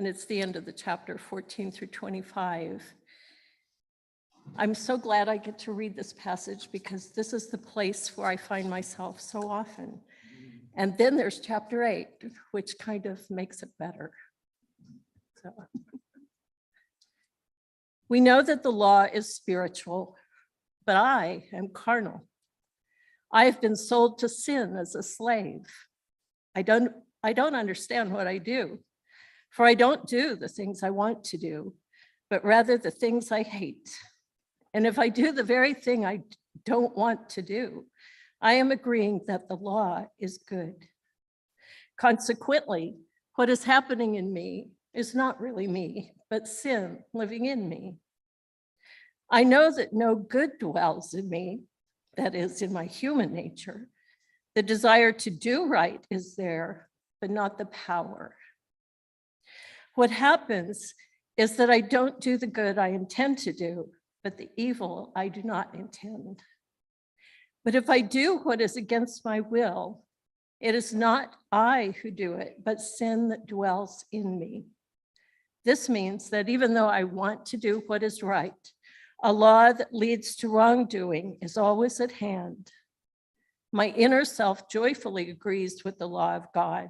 and it's the end of the chapter 14 through 25. I'm so glad I get to read this passage because this is the place where I find myself so often. And then there's chapter 8, which kind of makes it better. So, we know that the law is spiritual, but I am carnal. I have been sold to sin as a slave. I don't understand what I do, for I don't do the things I want to do, but rather the things I hate. And if I do the very thing I don't want to do, I am agreeing that the law is good. Consequently, what is happening in me is not really me, but sin living in me. I know that no good dwells in me, that is, in my human nature. The desire to do right is there, but not the power. What happens is that I don't do the good I intend to do, but the evil I do not intend. But if I do what is against my will, it is not I who do it, but sin that dwells in me. This means that even though I want to do what is right, a law that leads to wrongdoing is always at hand. My inner self joyfully agrees with the law of God,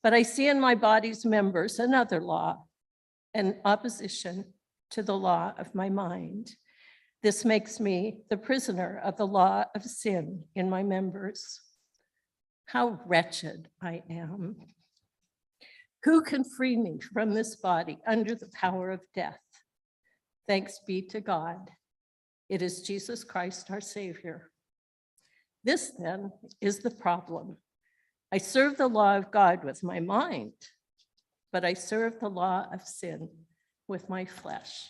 but I see in my body's members another law, an opposition to the law of my mind. This makes me the prisoner of the law of sin in my members. How wretched I am. Who can free me from this body under the power of death? Thanks be to God. It is Jesus Christ, our Savior. This then is the problem. I serve the law of God with my mind, but I serve the law of sin with my flesh.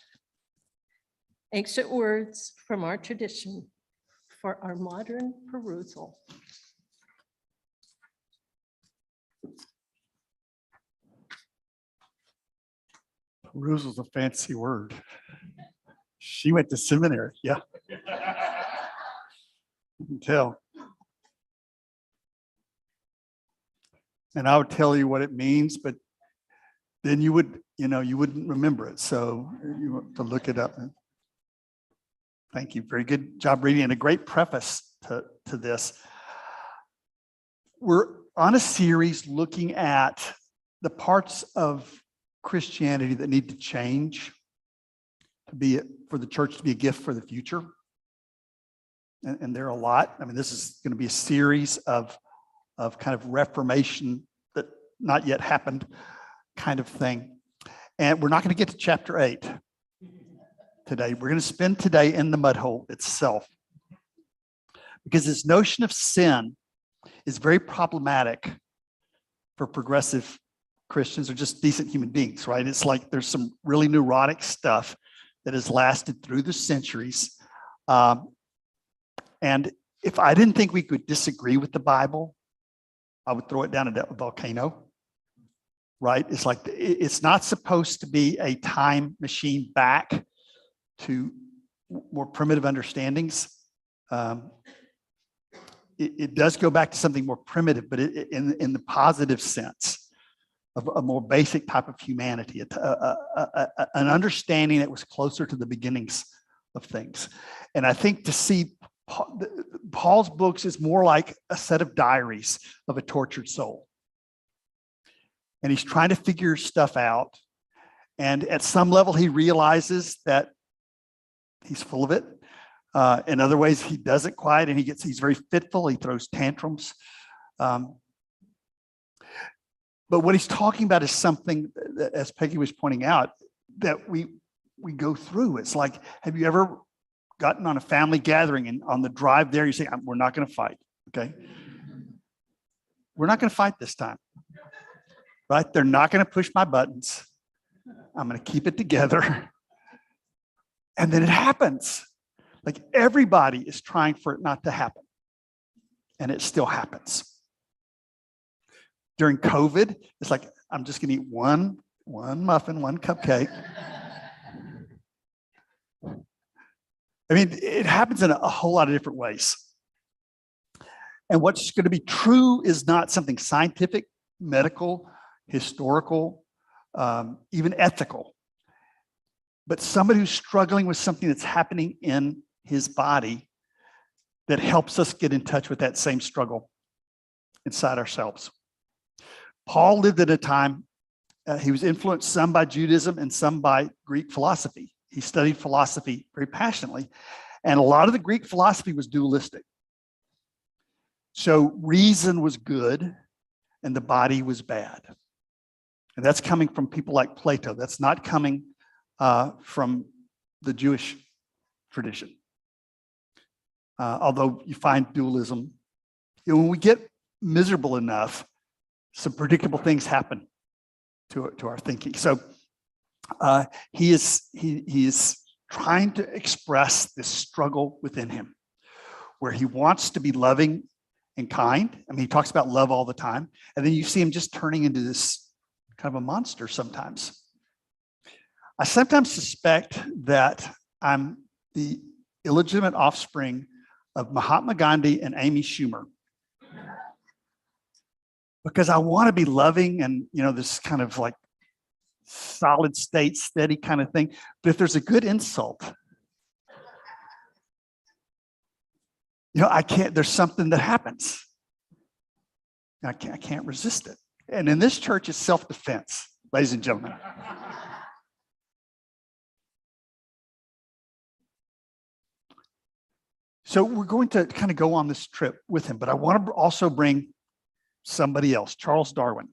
Ancient words from our tradition for our modern perusal. Perusal's a fancy word. She went to seminary, yeah. You can tell. And I would tell you what it means, but then you wouldn't remember it. So you want to look it up. Thank you. Very good job reading and a great preface to this. We're on a series looking at the parts of Christianity that need to change for the church to be a gift for the future. And there are a lot. I mean, this is going to be a series of kind of reformation that not yet happened kind of thing. And we're not going to get to chapter 8 today. We're going to spend today in the mud hole itself. Because this notion of sin is very problematic for progressive Christians or just decent human beings, right? It's like there's some really neurotic stuff that has lasted through the centuries. And if I didn't think we could disagree with the Bible, I would throw it down a volcano, right? It's like it's not supposed to be a time machine back to more primitive understandings. It does go back to something more primitive, but in the positive sense of a more basic type of humanity, an understanding that was closer to the beginnings of things. And I think to see Paul's books is more like a set of diaries of a tortured soul. And he's trying to figure stuff out. And at some level, he realizes that he's full of it. In other ways, he doesn't quite, and he's very fitful. He throws tantrums. But what he's talking about is something that, as Peggy was pointing out, that we go through. It's like, have you ever gotten on a family gathering and on the drive there, you say, we're not going to fight, okay? We're not going to fight this time, right? They're not going to push my buttons. I'm going to keep it together. And then it happens. Like everybody is trying for it not to happen. And it still happens. During COVID, it's like, I'm just going to eat one muffin, one cupcake. I mean, it happens in a whole lot of different ways. And what's going to be true is not something scientific, medical, historical, even ethical. But somebody who's struggling with something that's happening in his body that helps us get in touch with that same struggle inside ourselves. Paul lived at a time, he was influenced some by Judaism and some by Greek philosophy. He studied philosophy very passionately, and a lot of the Greek philosophy was dualistic. So reason was good and the body was bad. And that's coming from people like Plato. That's not coming from the Jewish tradition. Although you find dualism, when we get miserable enough, some predictable things happen to our thinking. So he is trying to express this struggle within him, where he wants to be loving and kind. I mean, he talks about love all the time, and then you see him just turning into this kind of a monster sometimes. I sometimes suspect that I'm the illegitimate offspring of Mahatma Gandhi and Amy Schumer, because I want to be loving and, this kind of like solid state, steady kind of thing. But if there's a good insult, I can't, there's something that happens. I can't resist it. And in this church, it's self-defense, ladies and gentlemen. So we're going to kind of go on this trip with him, but I want to also bring somebody else, Charles Darwin,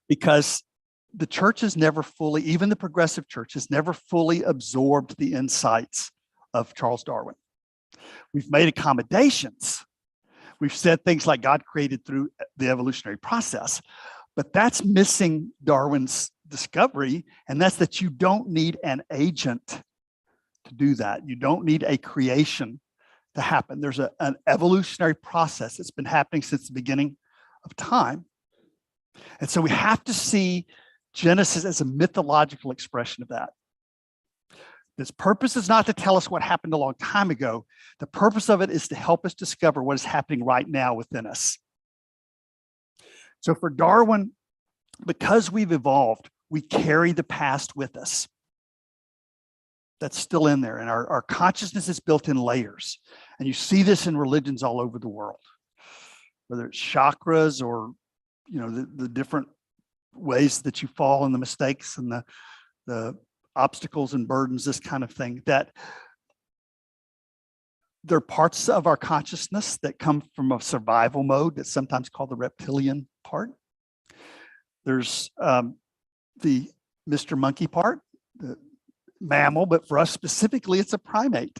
because the church has never fully, even the progressive church has never fully absorbed the insights of Charles Darwin. We've made accommodations. We've said things like God created through the evolutionary process, but that's missing Darwin's discovery, and that's that you don't need an agent to do that. You don't need a creation to happen. There's an evolutionary process that's been happening since the beginning of time. And so we have to see Genesis as a mythological expression of that. Its purpose is not to tell us what happened a long time ago. The purpose of it is to help us discover what is happening right now within us. So for Darwin, because we've evolved, we carry the past with us. That's still in there. And our consciousness is built in layers. And you see this in religions all over the world, whether it's chakras or, the different ways that you fall and the mistakes and the obstacles and burdens, this kind of thing, that there are parts of our consciousness that come from a survival mode that's sometimes called the reptilian part. There's the Mr. Monkey part, the mammal, but for us specifically, it's a primate,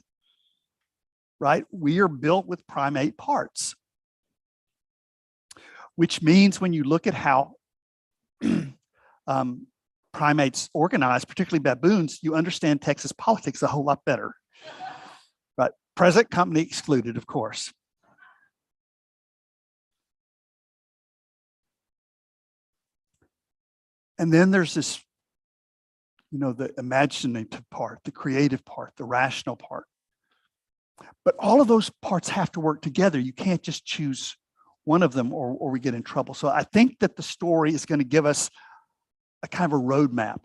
right? We are built with primate parts, which means when you look at how primates organize, particularly baboons, you understand Texas politics a whole lot better. Right? Present company excluded, of course. And then there's this, the imaginative part, the creative part, the rational part. But all of those parts have to work together. You can't just choose one of them or we get in trouble. So I think that the story is going to give us a kind of a roadmap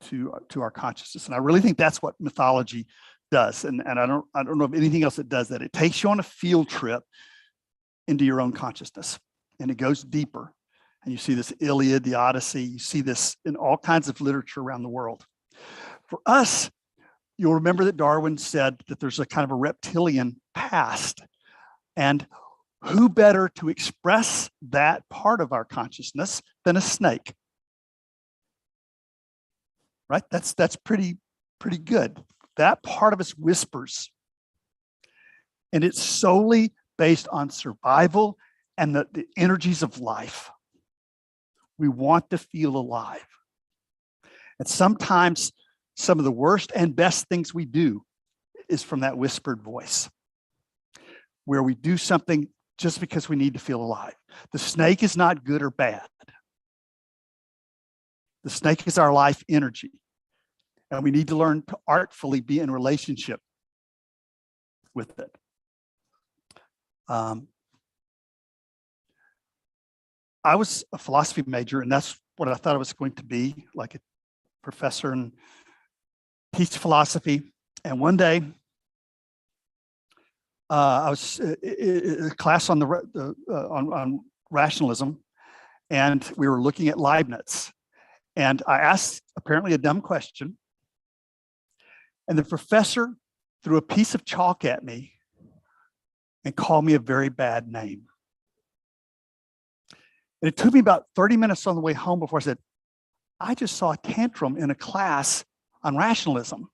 to our consciousness. And I really think that's what mythology does. And I don't know of anything else that does that. It takes you on a field trip into your own consciousness, and it goes deeper. And you see this Iliad, the Odyssey, you see this in all kinds of literature around the world. For us, you'll remember that Darwin said that there's a kind of a reptilian past. And who better to express that part of our consciousness than a snake? Right? That's pretty good. That part of us whispers. And it's solely based on survival and the energies of life. We want to feel alive. And sometimes some of the worst and best things we do is from that whispered voice, where we do something just because we need to feel alive. The snake is not good or bad. The snake is our life energy. And we need to learn to artfully be in relationship with it. I was a philosophy major, and that's what I thought I was going to be, like a professor and teach philosophy. And one day, I was in a class on on rationalism, and we were looking at Leibniz. And I asked apparently a dumb question, and the professor threw a piece of chalk at me and called me a very bad name. And it took me about 30 minutes on the way home before I said, I just saw a tantrum in a class on rationalism.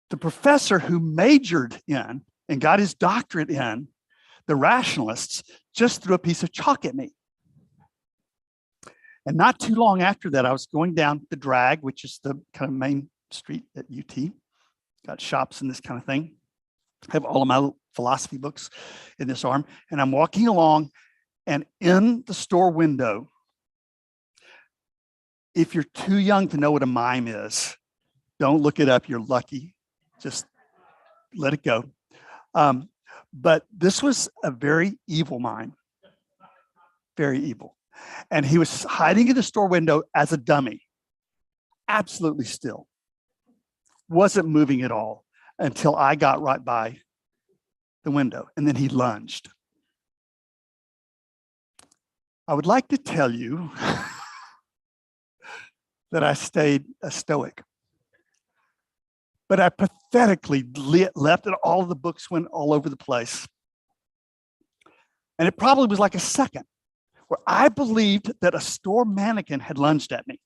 The professor who majored in and got his doctorate in the rationalists just threw a piece of chalk at me. And not too long after that, I was going down the drag, which is the kind of main street at UT. Got shops and this kind of thing. I have all of my philosophy books in this arm. And I'm walking along, and in the store window, if you're too young to know what a mime is, don't look it up. You're lucky. Just let it go. But this was a very evil mime. Very evil. And he was hiding in the store window as a dummy. Absolutely still. Wasn't moving at all until I got right by the window. And then he lunged. I would like to tell you that I stayed a stoic. But I pathetically left, and all of the books went all over the place. And it probably was like a second where I believed that a store mannequin had lunged at me.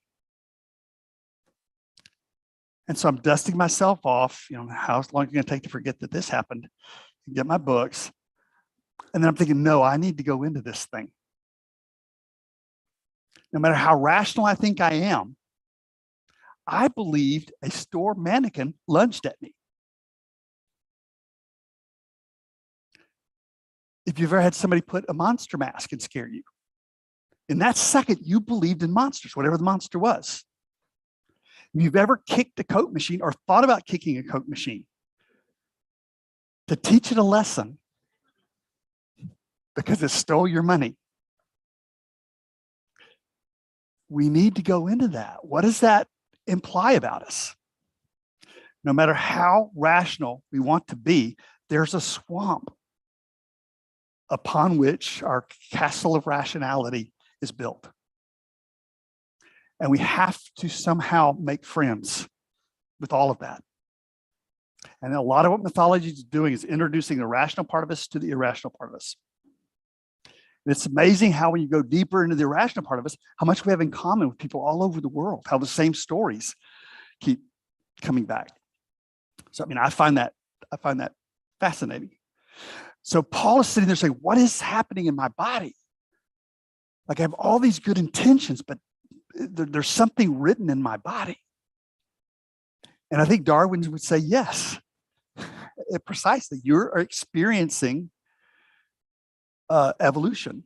And so I'm dusting myself off, how long is it going to take to forget that this happened, and get my books. And then I'm thinking, no, I need to go into this thing. No matter how rational I think I am, I believed a store mannequin lunged at me. If you've ever had somebody put a monster mask and scare you, in that second, you believed in monsters, whatever the monster was. If you've ever kicked a Coke machine or thought about kicking a Coke machine to teach it a lesson because it stole your money, we need to go into that. What does that imply about us? No matter how rational we want to be, there's a swamp upon which our castle of rationality is built. And we have to somehow make friends with all of that. And a lot of what mythology is doing is introducing the rational part of us to the irrational part of us. And it's amazing how when you go deeper into the irrational part of us, how much we have in common with people all over the world, how the same stories keep coming back. So, I find that fascinating. So Paul is sitting there saying, what is happening in my body? Like I have all these good intentions, but there's something written in my body. And I think Darwin would say, yes, precisely. You're experiencing evolution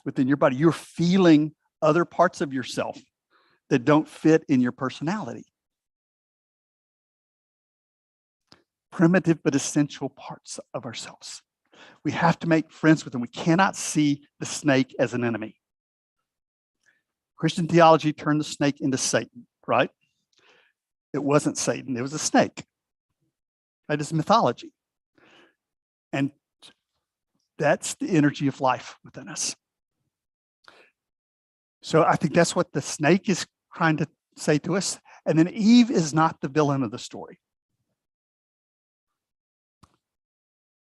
within your body. You're feeling other parts of yourself that don't fit in your personality. Primitive but essential parts of ourselves. We have to make friends with them. We cannot see the snake as an enemy. Christian theology turned the snake into Satan, right? It wasn't Satan, it was a snake. That is mythology. And that's the energy of life within us. So I think that's what the snake is trying to say to us. And then Eve is not the villain of the story.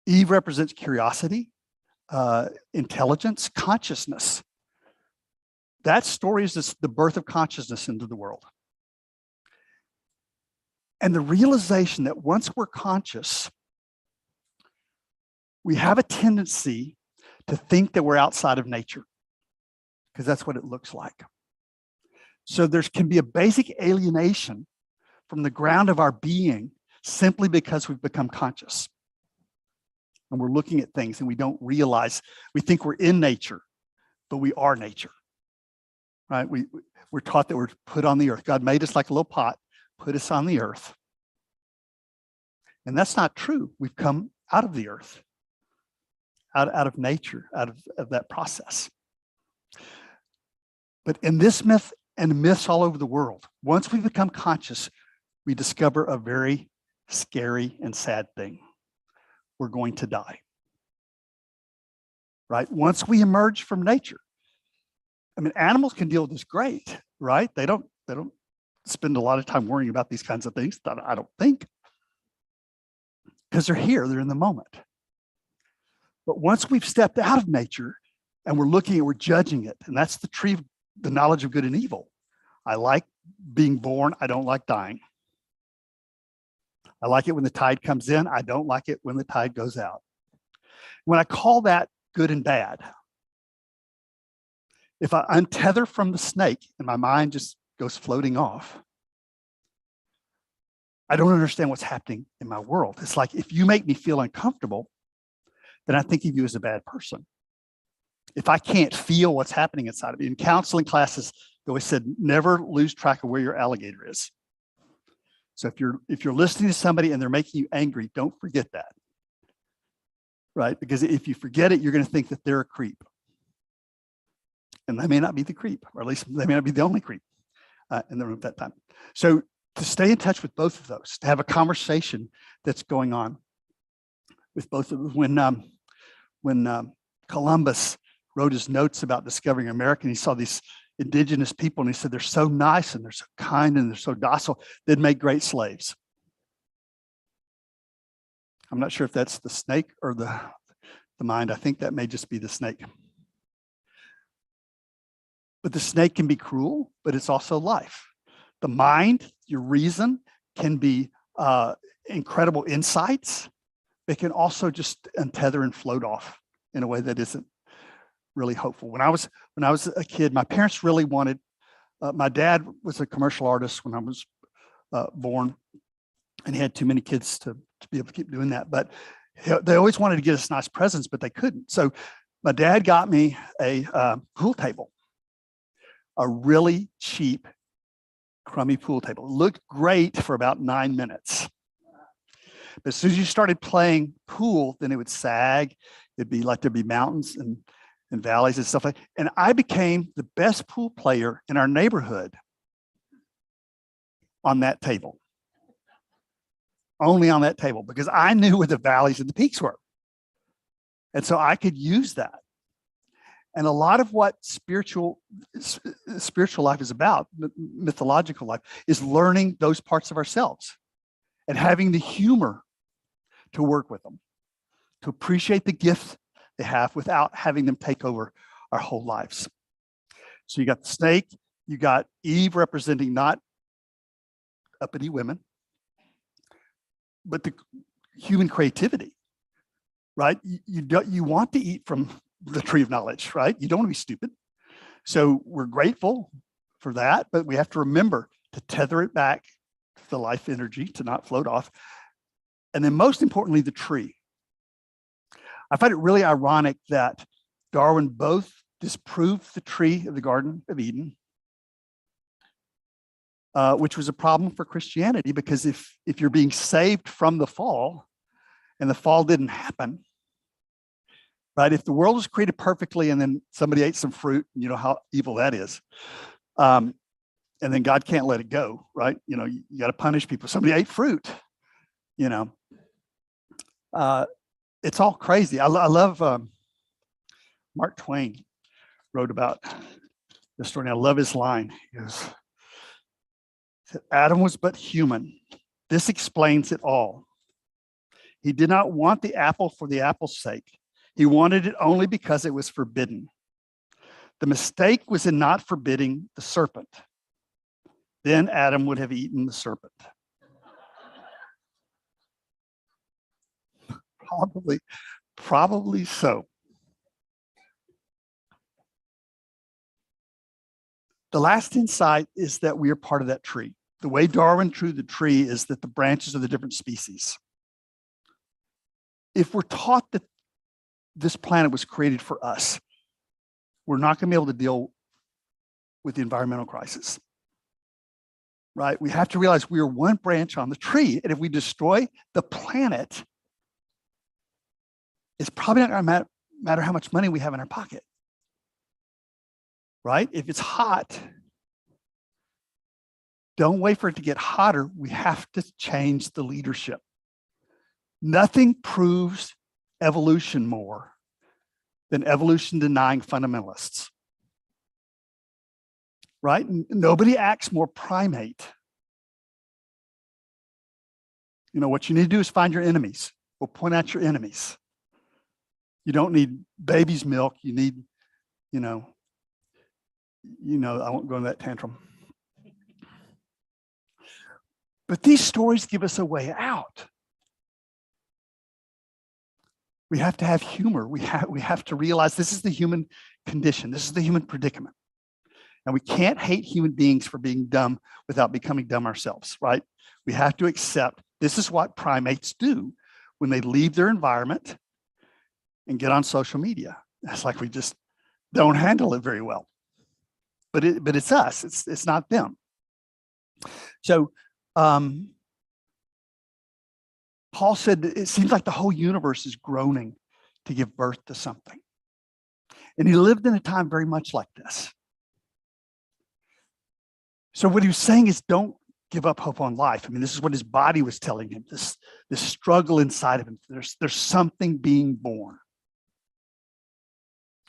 Eve represents curiosity, intelligence, consciousness. That story is the birth of consciousness into the world. And the realization that once we're conscious, we have a tendency to think that we're outside of nature, because that's what it looks like. So there can be a basic alienation from the ground of our being simply because we've become conscious. And we're looking at things and we don't realize, we think we're in nature, but we are nature, right? We're taught that we're put on the earth. God made us like a little pot, put us on the earth. And that's not true. We've come out of the earth. out of nature, out of that process. But in this myth and myths all over the world, once we become conscious, we discover a very scary and sad thing. We're going to die. Right? Once we emerge from nature. I mean, animals can deal with this great, right? They don't spend a lot of time worrying about these kinds of things, I don't think. Because they're here, they're in the moment. But once we've stepped out of nature and we're judging it, and that's the tree of the knowledge of good and evil. I like being born, I don't like dying. I like it when the tide comes in, I don't like it when the tide goes out. When I call that good and bad, if I untether from the snake and my mind just goes floating off, I don't understand what's happening in my world. It's like if you make me feel uncomfortable, then I think of you as a bad person. If I can't feel what's happening inside of me. In counseling classes, they always said, never lose track of where your alligator is. So if you're listening to somebody and they're making you angry, don't forget that. Right? Because if you forget it, you're going to think that they're a creep. And they may not be the creep, or at least they may not be the only creep in the room at that time. So to stay in touch with both of those, to have a conversation that's going on with both of them. When Columbus wrote his notes about discovering America, and he saw these indigenous people, and he said, they're so nice, and they're so kind, and they're so docile, they'd make great slaves. I'm not sure if that's the snake or the mind. I think that may just be the snake. But the snake can be cruel, but it's also life. The mind, your reason, can be incredible insights. It can also just untether and float off in a way that isn't really hopeful. When I was a kid, my parents really wanted, my dad was a commercial artist when I was born, and he had too many kids to be able to keep doing that. But they always wanted to get us nice presents, but they couldn't. So my dad got me a pool table, a really cheap, crummy pool table. It looked great for about 9 minutes. But as soon as you started playing pool, then it would sag. It'd be like there'd be mountains and valleys and stuff like that. And I became the best pool player in our neighborhood on that table. Only on that table, because I knew where the valleys and the peaks were. And so I could use that. And a lot of what spiritual life is about, mythological life, is learning those parts of ourselves and having the humor to work with them, to appreciate the gifts they have without having them take over our whole lives. So you got the snake, you got Eve representing not uppity women, but the human creativity, right? You want to eat from the tree of knowledge, right? You don't want to be stupid. So we're grateful for that, but we have to remember to tether it back to the life energy, to not float off. And then most importantly, the tree. I find it really ironic that Darwin both disproved the tree of the Garden of Eden, which was a problem for Christianity, because if you're being saved from the fall and the fall didn't happen, right? If the world was created perfectly and then somebody ate some fruit, you know how evil that is. And then God can't let it go, right? You know, you got to punish people. Somebody ate fruit, you know. It's all crazy. I love Mark Twain wrote about this story. And I love his line. He goes, Adam was but human. This explains it all. He did not want the apple for the apple's sake. He wanted it only because it was forbidden. The mistake was in not forbidding the serpent. Then Adam would have eaten the serpent. Probably so. The last insight is that we are part of that tree. The way Darwin drew the tree is that the branches are the different species. If we're taught that this planet was created for us, we're not going to be able to deal with the environmental crisis, right? We have to realize we are one branch on the tree, and if we destroy the planet, it's probably not going to matter how much money we have in our pocket, right? If it's hot, don't wait for it to get hotter. We have to change the leadership. Nothing proves evolution more than evolution denying fundamentalists, right? Nobody acts more primate. You know, what you need to do is find your enemies. We'll point out your enemies. You don't need baby's milk. You need, I won't go into that tantrum. But these stories give us a way out. We have to have humor. We have to realize this is the human condition. This is the human predicament. And we can't hate human beings for being dumb without becoming dumb ourselves, right? We have to accept this is what primates do when they leave their environment and get on social media. It's like we just don't handle it very well. But it's us. It's not them. So Paul said it seems like the whole universe is groaning to give birth to something. And he lived in a time very much like this. So what he was saying is don't give up hope on life. I mean, this is what his body was telling him, this struggle inside of him. There's something being born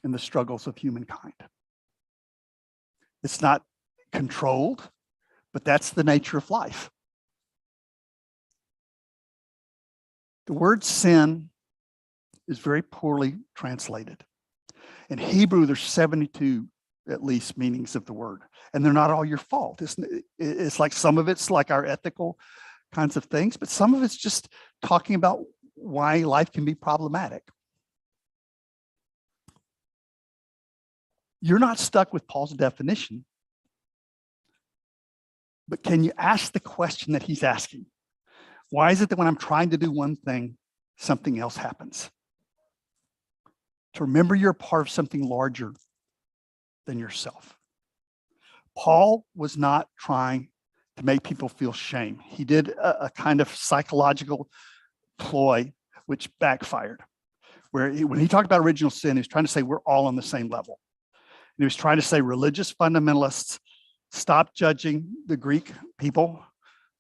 in the struggles of humankind. It's not controlled, but that's the nature of life. The word sin is very poorly translated. In Hebrew, there's 72 at least meanings of the word, and they're not all your fault. It's like some of it's like our ethical kinds of things, but some of it's just talking about why life can be problematic. You're not stuck with Paul's definition, but can you ask the question that he's asking? Why is it that when I'm trying to do one thing, something else happens? To remember you're part of something larger than yourself. Paul was not trying to make people feel shame. He did a kind of psychological ploy which backfired, where when he talked about original sin, he was trying to say we're all on the same level. And he was trying to say religious fundamentalists stop judging the Greek people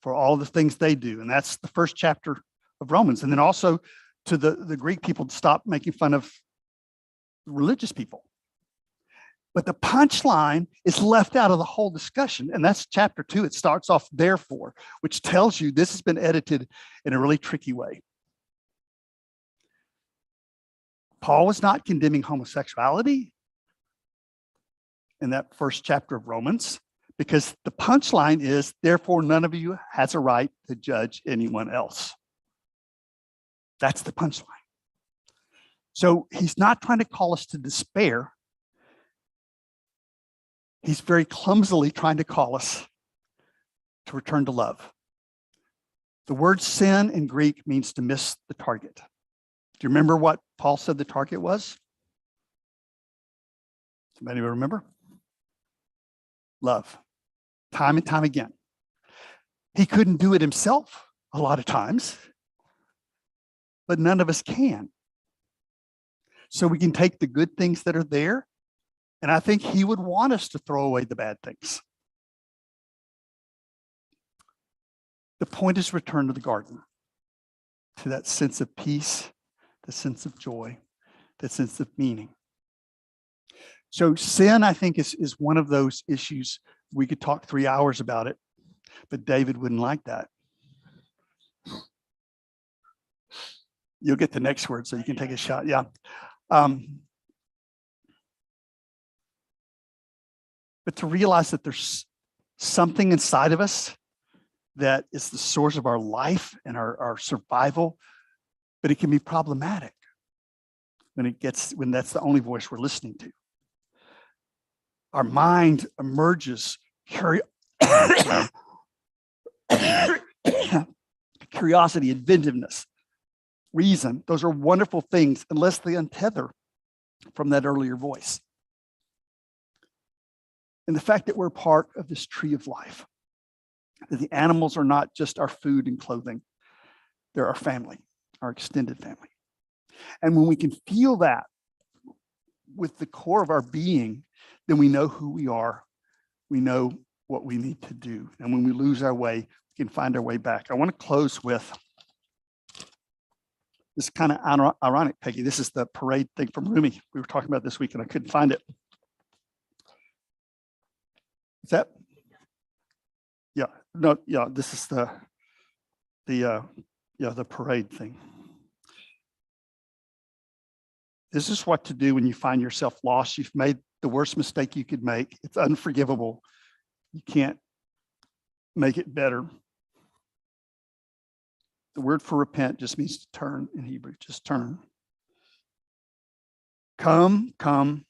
for all the things they do. And that's the first chapter of Romans. And then also to the Greek people to stop making fun of religious people. But the punchline is left out of the whole discussion. And that's chapter 2. It starts off therefore, which tells you this has been edited in a really tricky way. Paul was not condemning homosexuality in that first chapter of Romans, because the punchline is, therefore, none of you has a right to judge anyone else. That's the punchline. So he's not trying to call us to despair. He's very clumsily trying to call us to return to love. The word sin in Greek means to miss the target. Do you remember what Paul said the target was? Somebody remember? Love. Time and time again. He couldn't do it himself a lot of times, but none of us can. So we can take the good things that are there, and I think he would want us to throw away the bad things. The point is return to the garden, to that sense of peace, the sense of joy, that sense of meaning. So sin, I think, is one of those issues. We could talk 3 hours about it, but David wouldn't like that. You'll get the next word, so you can take a shot. Yeah. But to realize that there's something inside of us that is the source of our life and our survival, but it can be problematic when that's the only voice we're listening to. Our mind emerges curiosity, inventiveness, reason. Those are wonderful things unless they untether from that earlier voice. And the fact that we're part of this tree of life, that the animals are not just our food and clothing, they're our family, our extended family. And when we can feel that with the core of our being, then we know who we are. We know what we need to do. And when we lose our way, we can find our way back. I want to close with this kind of ironic, Peggy. This is the parade thing from Rumi we were talking about this week, and I couldn't find it. Is that? Yeah, no, yeah, this is the parade thing. This is what to do when you find yourself lost. You've made the worst mistake you could make. It's unforgivable. You can't make it better. The word for repent just means to turn in Hebrew, just turn. Come, come,